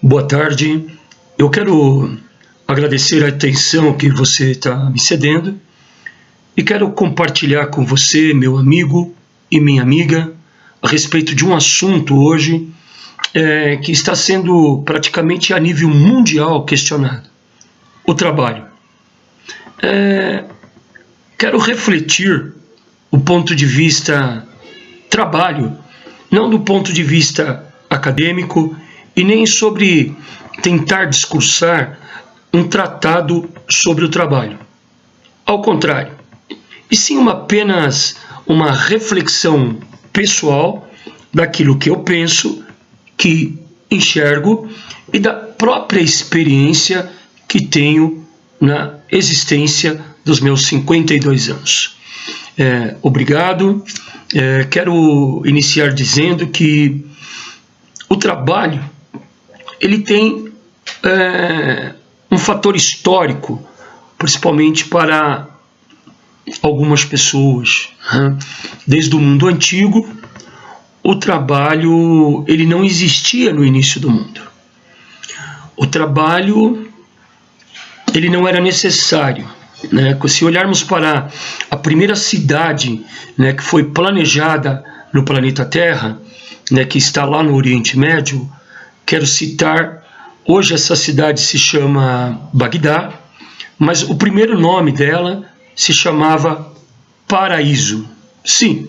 Boa tarde. Eu quero agradecer a atenção que você está me cedendo e quero compartilhar com você, meu amigo e minha amiga, a respeito de um assunto hoje que está sendo praticamente a nível mundial questionado: o trabalho. Quero refletir o ponto de vista trabalho, não do ponto de vista acadêmico e nem sobre tentar discursar um tratado sobre o trabalho. Ao contrário, e sim apenas uma reflexão pessoal daquilo que eu penso, que enxergo e da própria experiência que tenho na existência dos meus 52 anos. Obrigado. Quero iniciar dizendo que o trabalho ele tem um fator histórico, principalmente para algumas pessoas. Desde o mundo antigo, o trabalho ele não existia no início do mundo. O trabalho ele não era necessário. Se olharmos para a primeira cidade que foi planejada no planeta Terra, que está lá no Oriente Médio, quero citar, hoje essa cidade se chama Bagdá, mas o primeiro nome dela se chamava Paraíso. Sim,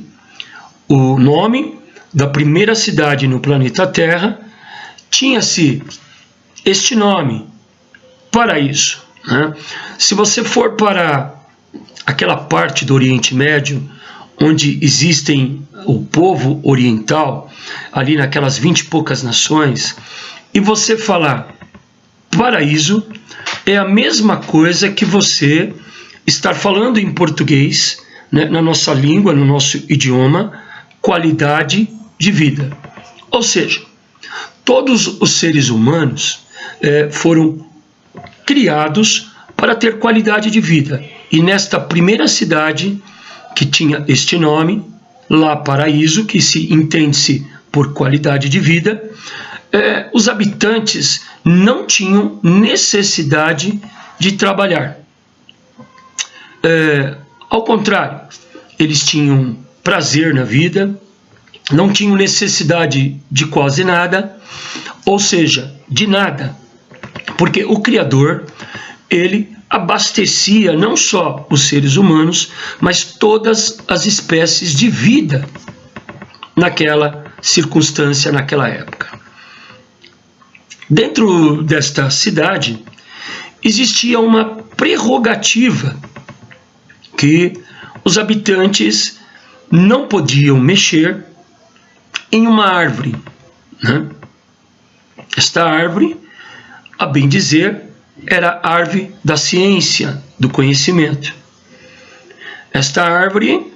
o nome da primeira cidade no planeta Terra tinha-se este nome, Paraíso. Se você for para aquela parte do Oriente Médio, onde existem o povo oriental, ali naquelas 20 e poucas nações, e você falar paraíso, é a mesma coisa que você estar falando em português, na nossa língua, no nosso idioma, qualidade de vida. Ou seja, todos os seres humanos foram criados para ter qualidade de vida. E nesta primeira cidade, que tinha este nome, lá Paraíso, que se entende-se por qualidade de vida, os habitantes não tinham necessidade de trabalhar. Ao contrário, eles tinham prazer na vida, não tinham necessidade de quase nada, ou seja, de nada, porque o Criador, ele abastecia não só os seres humanos, mas todas as espécies de vida naquela circunstância, naquela época. Dentro desta cidade existia uma prerrogativa que os habitantes não podiam mexer em uma árvore. Esta árvore, a bem dizer, era a árvore da ciência, do conhecimento. Esta árvore,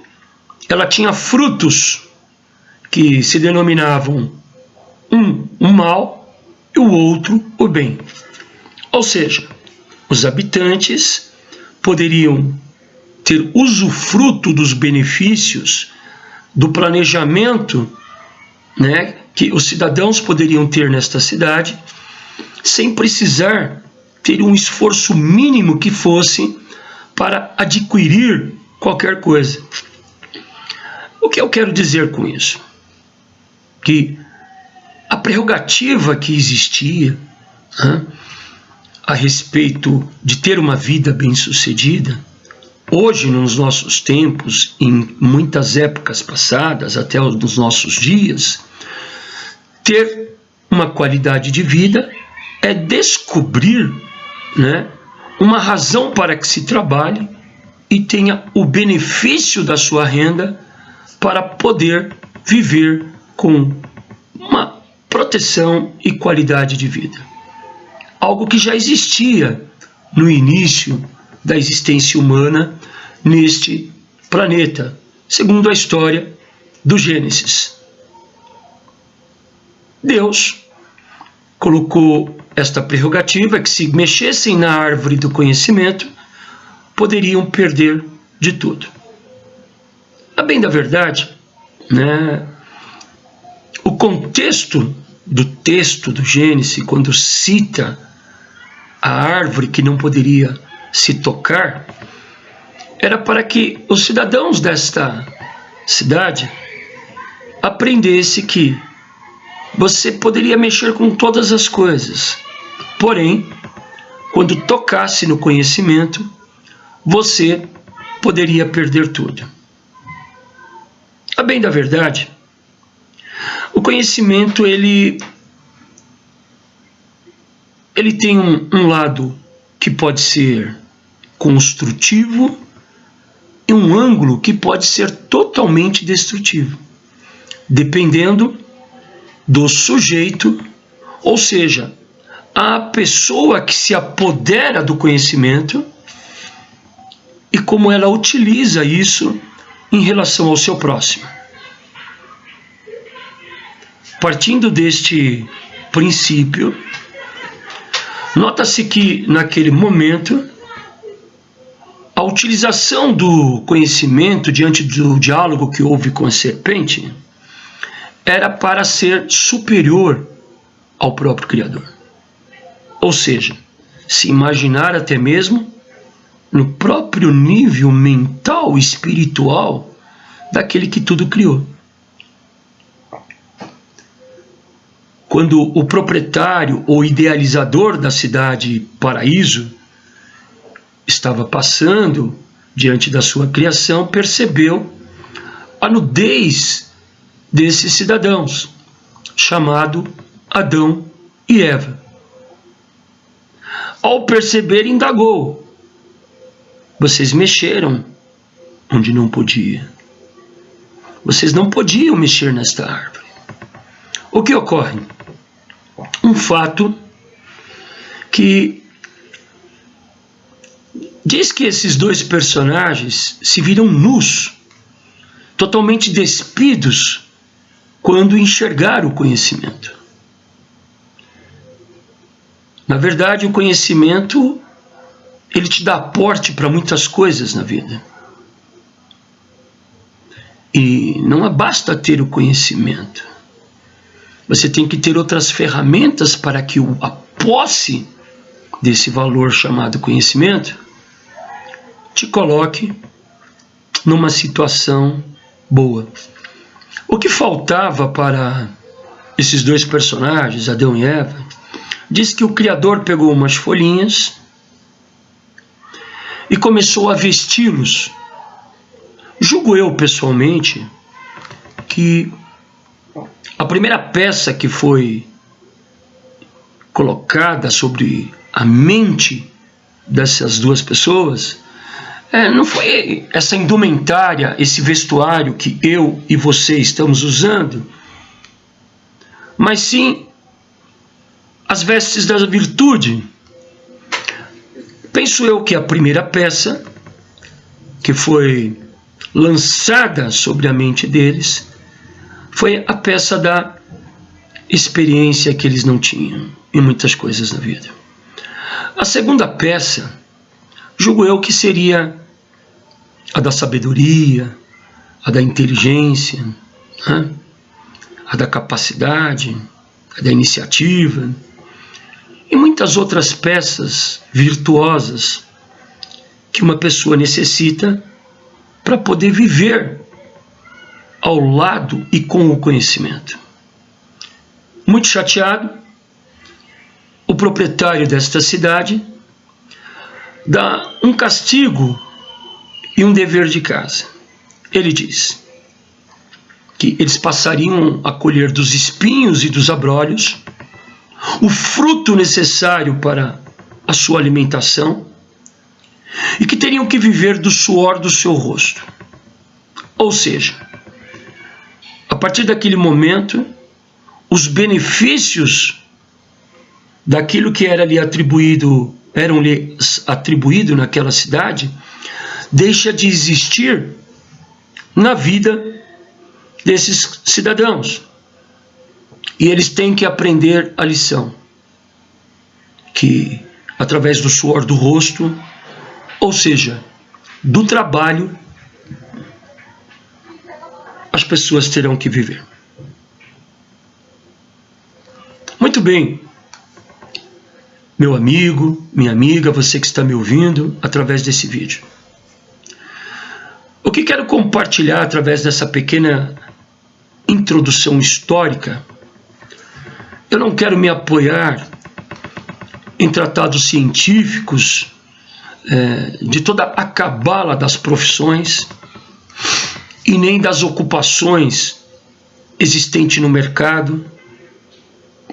ela tinha frutos que se denominavam o mal e o outro o bem. Ou seja, os habitantes poderiam ter usufruto dos benefícios do planejamento, que os cidadãos poderiam ter nesta cidade, sem precisar ter um esforço mínimo que fosse para adquirir qualquer coisa. O que eu quero dizer com isso? Que a prerrogativa que existia a respeito de ter uma vida bem-sucedida, hoje nos nossos tempos, em muitas épocas passadas, até nos nossos dias, ter uma qualidade de vida é descobrir uma razão para que se trabalhe e tenha o benefício da sua renda para poder viver com uma proteção e qualidade de vida. Algo que já existia no início da existência humana neste planeta, segundo a história do Gênesis. Deus colocou esta prerrogativa que se mexessem na árvore do conhecimento, poderiam perder de tudo. A bem da verdade, o contexto do texto do Gênesis, quando cita a árvore que não poderia se tocar, era para que os cidadãos desta cidade aprendessem que você poderia mexer com todas as coisas, porém, quando tocasse no conhecimento, você poderia perder tudo. A bem da verdade, o conhecimento ele tem um lado que pode ser construtivo e um ângulo que pode ser totalmente destrutivo, dependendo do sujeito, ou seja, a pessoa que se apodera do conhecimento e como ela utiliza isso em relação ao seu próximo. Partindo deste princípio, nota-se que naquele momento a utilização do conhecimento diante do diálogo que houve com a serpente era para ser superior ao próprio Criador. Ou seja, se imaginar até mesmo no próprio nível mental e espiritual daquele que tudo criou. Quando o proprietário ou idealizador da cidade Paraíso estava passando diante da sua criação, percebeu a nudez desses cidadãos, chamado Adão e Eva. Ao perceber, indagou: vocês mexeram onde não podia. Vocês não podiam mexer nesta árvore. O que ocorre? Um fato que diz que esses dois personagens se viram nus, totalmente despidos, quando enxergaram o conhecimento. Na verdade, o conhecimento, ele te dá aporte para muitas coisas na vida. E não basta ter o conhecimento. Você tem que ter outras ferramentas para que a posse desse valor chamado conhecimento te coloque numa situação boa. O que faltava para esses dois personagens, Adão e Eva, diz que o Criador pegou umas folhinhas e começou a vesti-los. Julgo eu, pessoalmente, que a primeira peça que foi colocada sobre a mente dessas duas pessoas não foi essa indumentária, esse vestuário que eu e você estamos usando, mas sim as vestes da virtude. Penso eu que a primeira peça que foi lançada sobre a mente deles foi a peça da experiência que eles não tinham em muitas coisas na vida. A segunda peça, julgo eu que seria a da sabedoria, a da inteligência, a da capacidade, a da iniciativa e muitas outras peças virtuosas que uma pessoa necessita para poder viver ao lado e com o conhecimento. Muito chateado, o proprietário desta cidade dá um castigo e um dever de casa. Ele diz que eles passariam a colher dos espinhos e dos abrolhos o fruto necessário para a sua alimentação e que teriam que viver do suor do seu rosto. Ou seja, a partir daquele momento, os benefícios daquilo que eram-lhe atribuído naquela cidade, deixa de existir na vida desses cidadãos. E eles têm que aprender a lição, que através do suor do rosto, ou seja, do trabalho, as pessoas terão que viver. Muito bem, meu amigo, minha amiga, você que está me ouvindo através desse vídeo. O que quero compartilhar através dessa pequena introdução histórica, eu não quero me apoiar em tratados científicos de toda a cabala das profissões e nem das ocupações existentes no mercado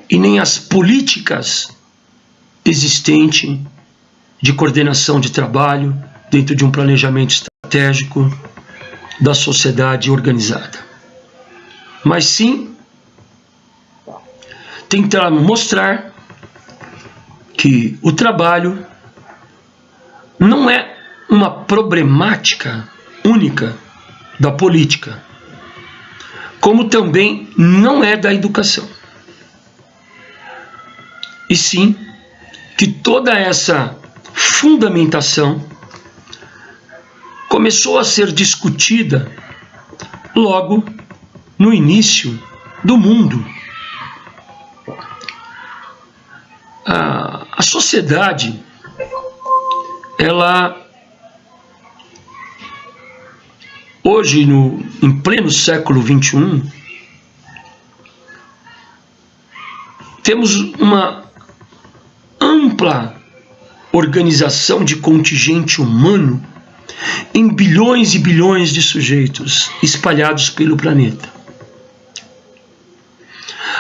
e nem as políticas existentes de coordenação de trabalho dentro de um planejamento estratégico da sociedade organizada. Mas sim tentar mostrar que o trabalho não é uma problemática única da política, como também não é da educação. E sim que toda essa fundamentação começou a ser discutida logo no início do mundo. A sociedade, ela hoje, em pleno século XXI, temos uma ampla organização de contingente humano em bilhões e bilhões de sujeitos espalhados pelo planeta.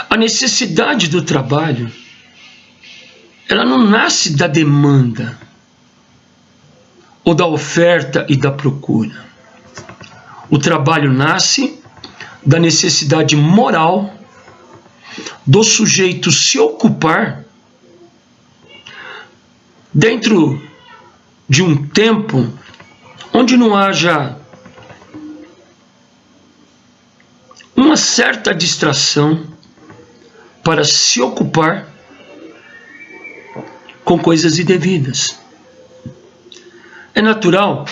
A necessidade do trabalho, ela não nasce da demanda ou da oferta e da procura. O trabalho nasce da necessidade moral do sujeito se ocupar dentro de um tempo onde não haja uma certa distração para se ocupar com coisas indevidas. É natural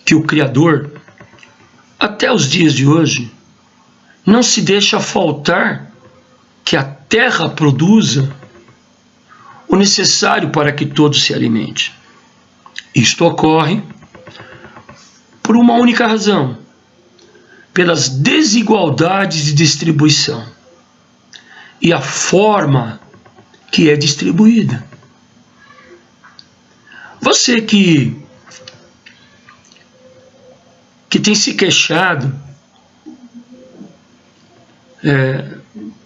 que o Criador, até os dias de hoje, não se deixa faltar que a terra produza o necessário para que todos se alimentem. Isto ocorre por uma única razão: pelas desigualdades de distribuição e a forma que é distribuída. Você que tem se queixado,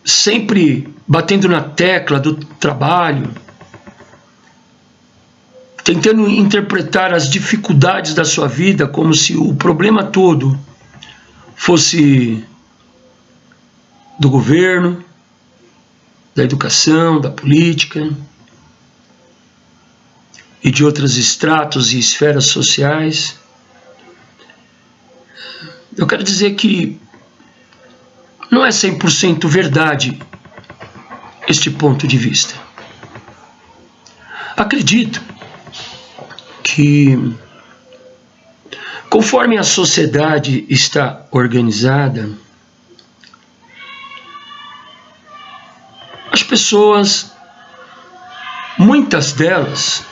sempre batendo na tecla do trabalho, tentando interpretar as dificuldades da sua vida como se o problema todo fosse do governo, da educação, da política e de outros estratos e esferas sociais. Eu quero dizer que não é 100% verdade este ponto de vista. Acredito que, conforme a sociedade está organizada, as pessoas, muitas delas,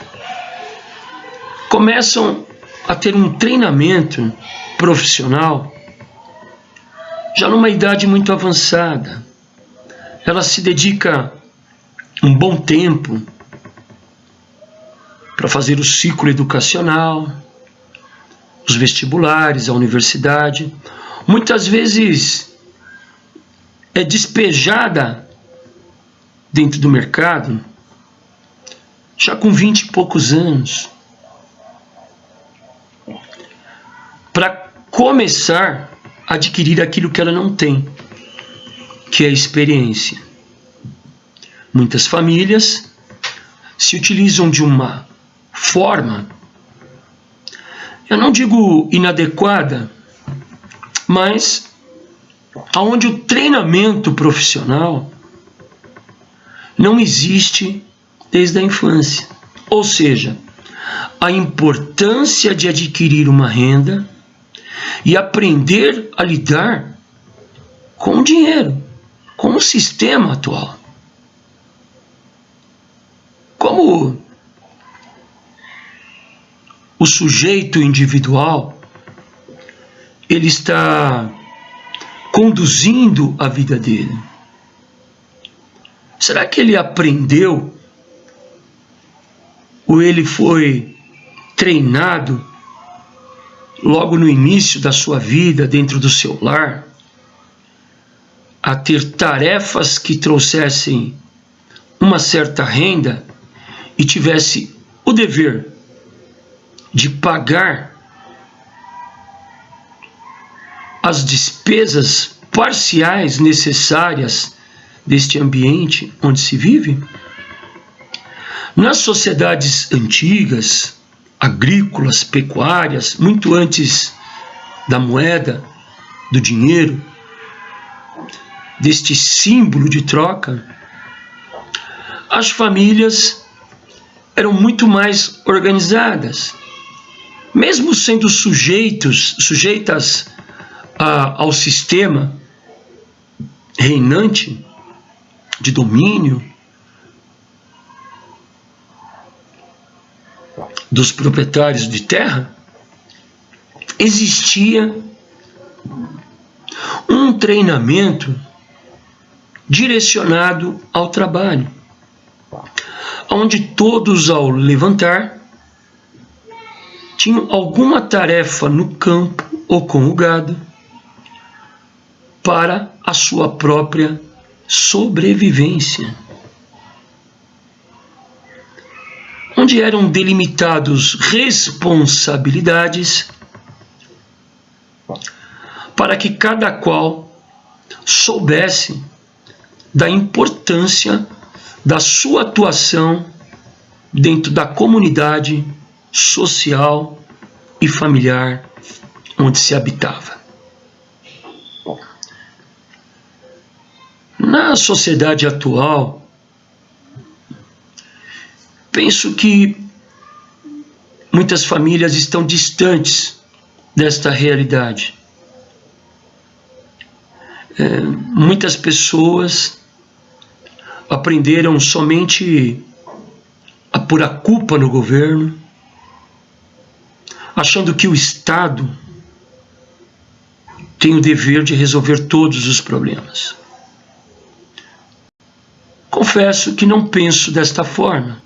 começam a ter um treinamento profissional já numa idade muito avançada. Ela se dedica um bom tempo para fazer o ciclo educacional, os vestibulares, a universidade. Muitas vezes é despejada dentro do mercado já com 20 e poucos anos, para começar a adquirir aquilo que ela não tem, que é a experiência. Muitas famílias se utilizam de uma forma, eu não digo inadequada, mas onde o treinamento profissional não existe desde a infância. Ou seja, a importância de adquirir uma renda e aprender a lidar com o dinheiro, com sistema atual. Como o sujeito individual ele está conduzindo a vida dele? Será que ele aprendeu ou ele foi treinado logo no início da sua vida, dentro do seu lar, a ter tarefas que trouxessem uma certa renda e tivesse o dever de pagar as despesas parciais necessárias deste ambiente onde se vive? Nas sociedades antigas, agrícolas, pecuárias, muito antes da moeda, do dinheiro, deste símbolo de troca, as famílias eram muito mais organizadas, mesmo sendo sujeitas ao sistema reinante de domínio dos proprietários de terra. Existia um treinamento direcionado ao trabalho, onde todos, ao levantar, tinham alguma tarefa no campo ou com o gado para a sua própria sobrevivência, onde eram delimitados responsabilidades para que cada qual soubesse da importância da sua atuação dentro da comunidade social e familiar onde se habitava. Na sociedade atual, penso que muitas famílias estão distantes desta realidade. Muitas pessoas aprenderam somente a pôr a culpa no governo, achando que o Estado tem o dever de resolver todos os problemas. Confesso que não penso desta forma,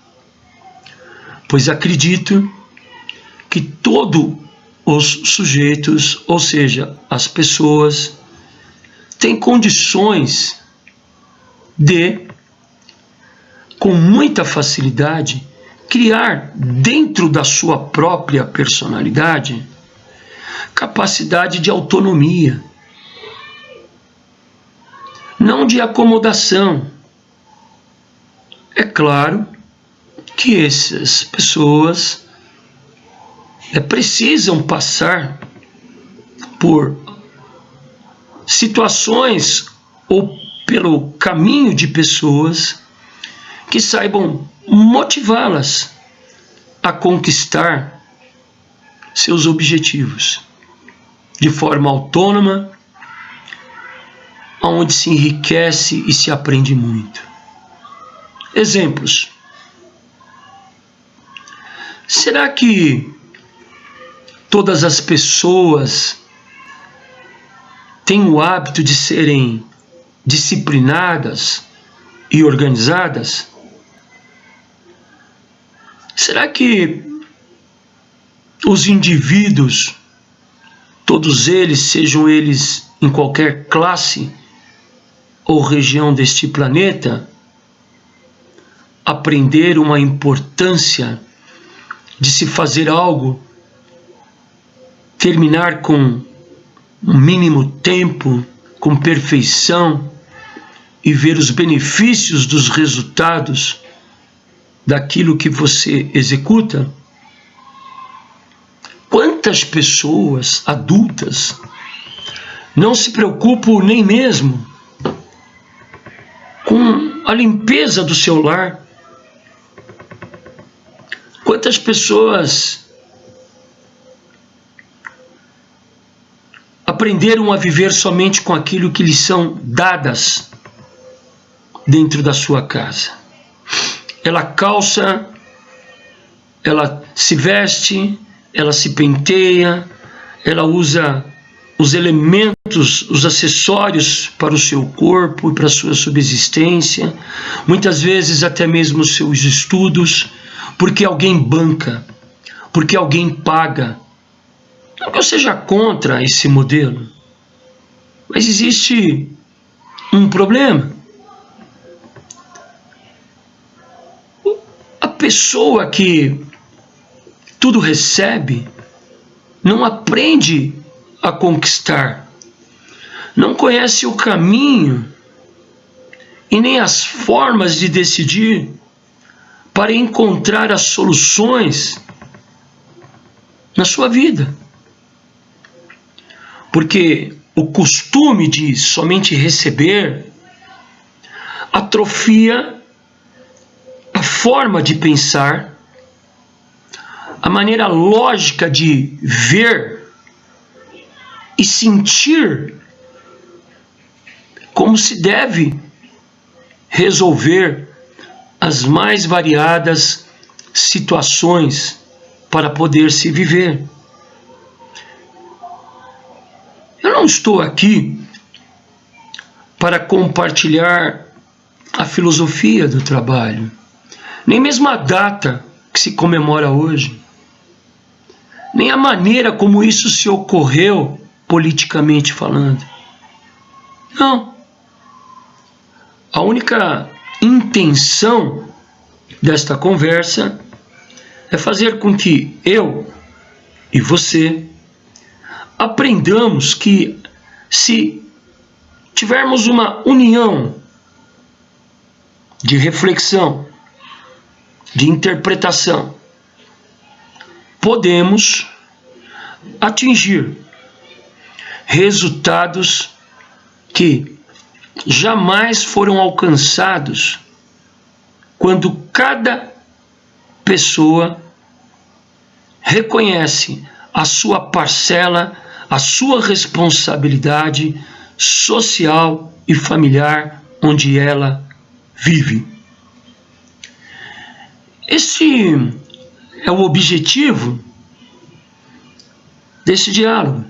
pois acredito que todos os sujeitos, ou seja, as pessoas, têm condições de, com muita facilidade, criar dentro da sua própria personalidade capacidade de autonomia, não de acomodação. É claro que essas pessoas precisam passar por situações ou pelo caminho de pessoas que saibam motivá-las a conquistar seus objetivos de forma autônoma, onde se enriquece e se aprende muito. Exemplos. Será que todas as pessoas têm o hábito de serem disciplinadas e organizadas? Será que os indivíduos, todos eles, sejam eles em qualquer classe ou região deste planeta, aprenderam a importância de se fazer algo, terminar com um mínimo tempo, com perfeição, e ver os benefícios dos resultados daquilo que você executa? Quantas pessoas adultas não se preocupam nem mesmo com a limpeza do seu lar? Quantas pessoas aprenderam a viver somente com aquilo que lhes são dadas dentro da sua casa. Ela calça, ela se veste, ela se penteia, ela usa os elementos, os acessórios para o seu corpo e para a sua subsistência, muitas vezes até mesmo os seus estudos, porque alguém banca, porque alguém paga. Não que eu seja contra esse modelo, mas existe um problema. A pessoa que tudo recebe não aprende a conquistar, não conhece o caminho e nem as formas de decidir para encontrar as soluções na sua vida. Porque o costume de somente receber atrofia a forma de pensar, a maneira lógica de ver e sentir como se deve resolver as mais variadas situações para poder se viver. Eu não estou aqui para compartilhar a filosofia do trabalho, nem mesmo a data que se comemora hoje, nem a maneira como isso se ocorreu politicamente falando. Não. A única intenção desta conversa é fazer com que eu e você aprendamos que, se tivermos uma união de reflexão, de interpretação, podemos atingir resultados que jamais foram alcançados quando cada pessoa reconhece a sua parcela, a sua responsabilidade social e familiar onde ela vive. Esse é o objetivo desse diálogo.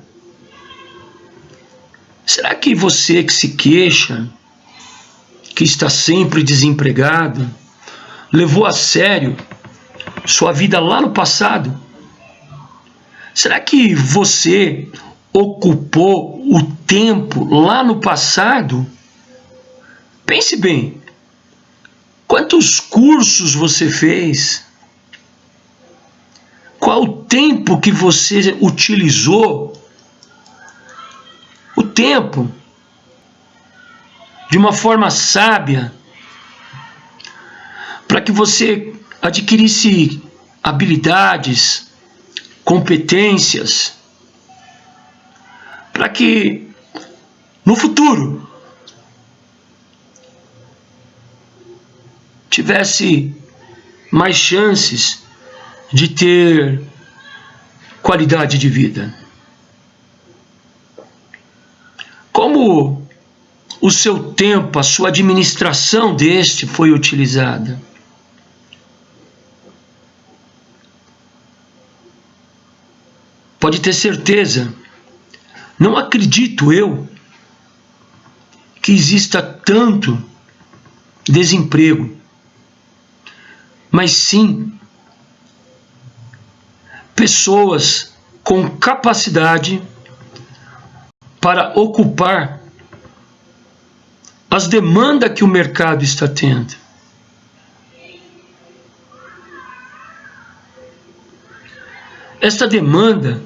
Será que você que se queixa, que está sempre desempregado, levou a sério sua vida lá no passado? Será que você ocupou o tempo lá no passado? Pense bem. Quantos cursos você fez? Qual o tempo que você utilizou? O tempo de uma forma sábia para que você adquirisse habilidades, competências, para que no futuro tivesse mais chances de ter qualidade de vida. Como o seu tempo, a sua administração deste foi utilizada? Pode ter certeza, não acredito eu que exista tanto desemprego, mas sim pessoas com capacidade para ocupar as demandas que o mercado está tendo. Esta demanda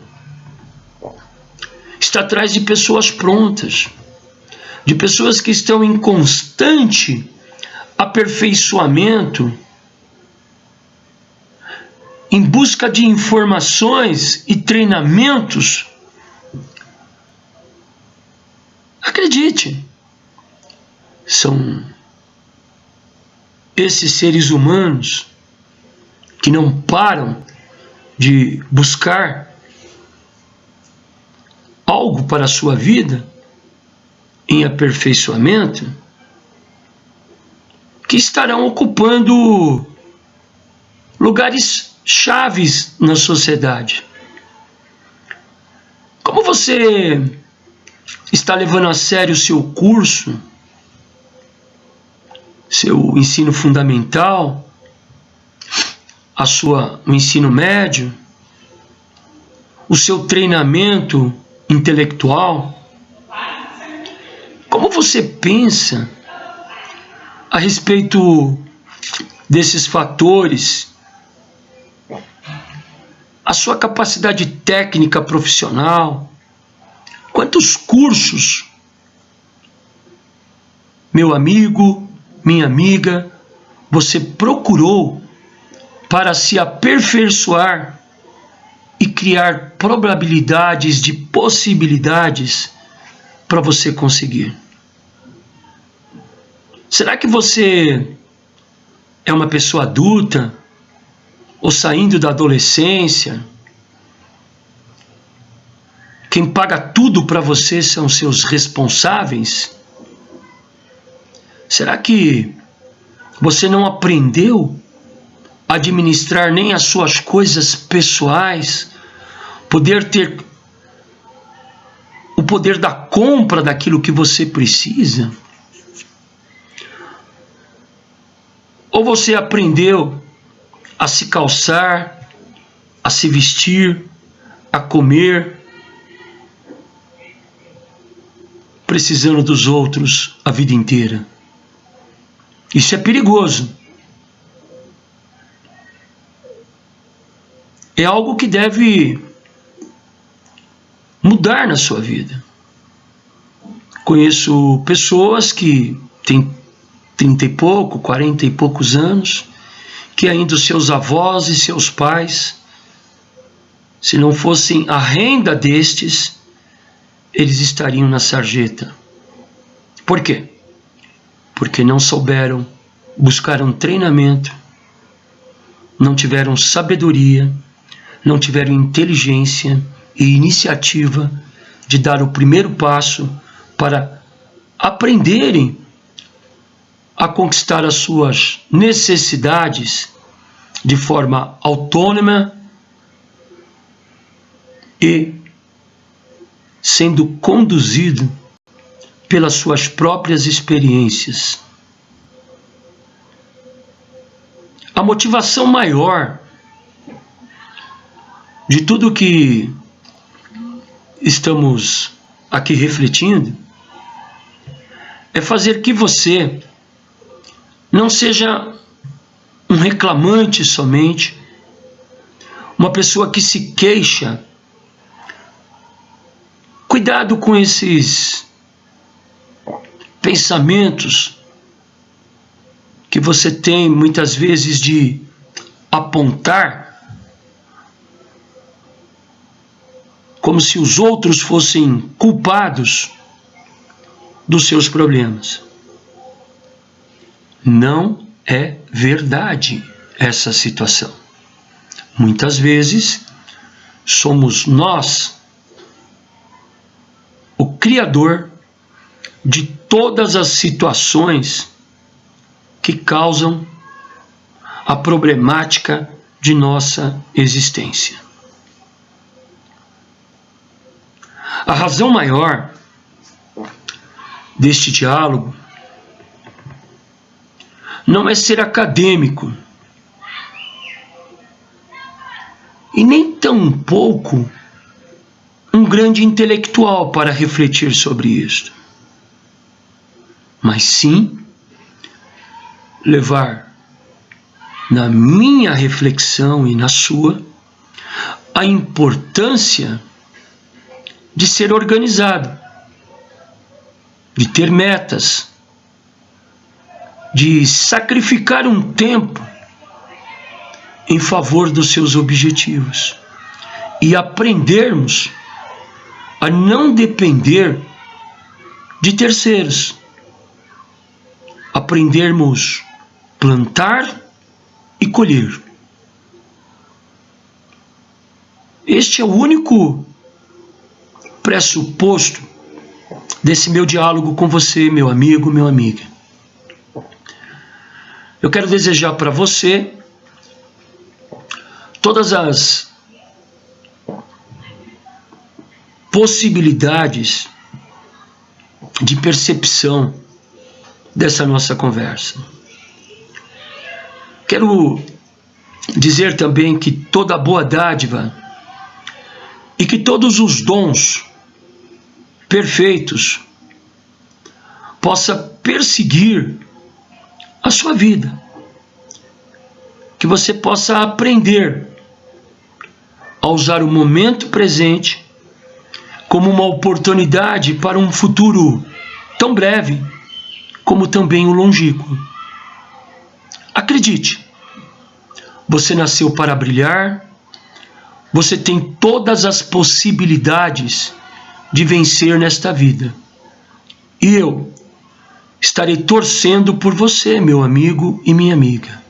está atrás de pessoas prontas, de pessoas que estão em constante aperfeiçoamento, em busca de informações e treinamentos. Acredite, são esses seres humanos que não param de buscar algo para a sua vida em aperfeiçoamento, que estarão ocupando lugares chaves na sociedade. Como você está levando a sério o seu curso, seu ensino fundamental, o ensino médio, o seu treinamento intelectual? Como você pensa a respeito desses fatores? A sua capacidade técnica profissional? Quantos cursos, meu amigo, minha amiga, você procurou para se aperfeiçoar e criar probabilidades de possibilidades para você conseguir? Será que você é uma pessoa adulta ou saindo da adolescência? Quem paga tudo para você são seus responsáveis? Será que você não aprendeu a administrar nem as suas coisas pessoais, ter o poder da compra daquilo que você precisa? Ou você aprendeu a se calçar, a se vestir, a comer, precisando dos outros a vida inteira? Isso é perigoso. É algo que deve mudar na sua vida. Conheço pessoas que têm 30 e pouco, 40 e poucos anos, que ainda os seus avós e seus pais, se não fossem a renda destes, eles estariam na sarjeta. Por quê? Porque não souberam, buscaram treinamento, não tiveram sabedoria, não tiveram inteligência e iniciativa de dar o primeiro passo para aprenderem a conquistar as suas necessidades de forma autônoma e sendo conduzido pelas suas próprias experiências. A motivação maior de tudo que estamos aqui refletindo é fazer que você não seja um reclamante somente, uma pessoa que se queixa. Cuidado com esses pensamentos que você tem muitas vezes de apontar como se os outros fossem culpados dos seus problemas. Não é verdade essa situação. Muitas vezes somos nós o criador de todas as situações que causam a problemática de nossa existência. A razão maior deste diálogo não é ser acadêmico e nem tampouco um grande intelectual para refletir sobre isto, mas sim levar na minha reflexão e na sua a importância de ser organizado, de ter metas, de sacrificar um tempo em favor dos seus objetivos e aprendermos a não depender de terceiros, aprendermos plantar e colher. Este é o único pressuposto desse meu diálogo com você, meu amigo, minha amiga. Eu quero desejar para você todas as possibilidades de percepção dessa nossa conversa. Quero dizer também que toda boa dádiva e que todos os dons perfeitos possa perseguir a sua vida, que você possa aprender a usar o momento presente como uma oportunidade para um futuro tão breve como também o longínquo. Acredite, você nasceu para brilhar, você tem todas as possibilidades de vencer nesta vida. E eu estarei torcendo por você, meu amigo e minha amiga.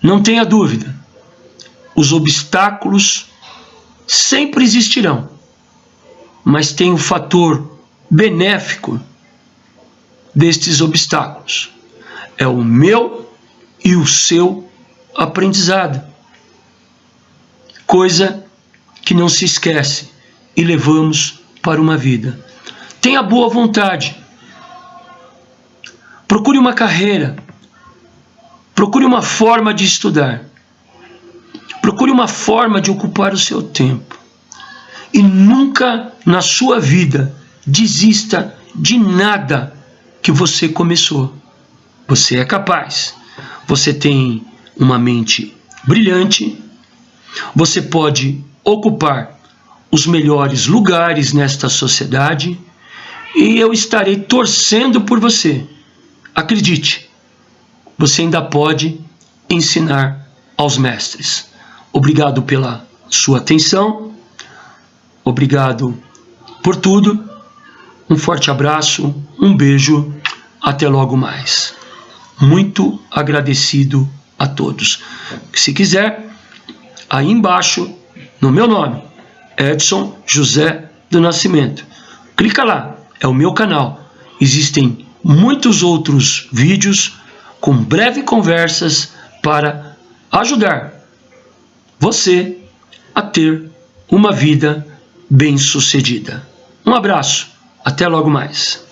Não tenha dúvida, os obstáculos sempre existirão, mas tem o fator benéfico destes obstáculos. É o meu e o seu aprendizado. Coisa que não se esquece e levamos para uma vida. Tenha boa vontade. Procure uma carreira. Procure uma forma de estudar. Procure uma forma de ocupar o seu tempo. E nunca na sua vida desista de nada que você começou. Você é capaz. Você tem uma mente brilhante. Você pode ocupar os melhores lugares nesta sociedade. E eu estarei torcendo por você. Acredite, você ainda pode ensinar aos mestres. Obrigado pela sua atenção. Obrigado por tudo. Um forte abraço, um beijo, até logo mais. Muito agradecido a todos. Se quiser, aí embaixo, no meu nome, Edson José do Nascimento. Clica lá, é o meu canal. Existem muitos outros vídeos com breves conversas para ajudar você a ter uma vida bem-sucedida. Um abraço, até logo mais.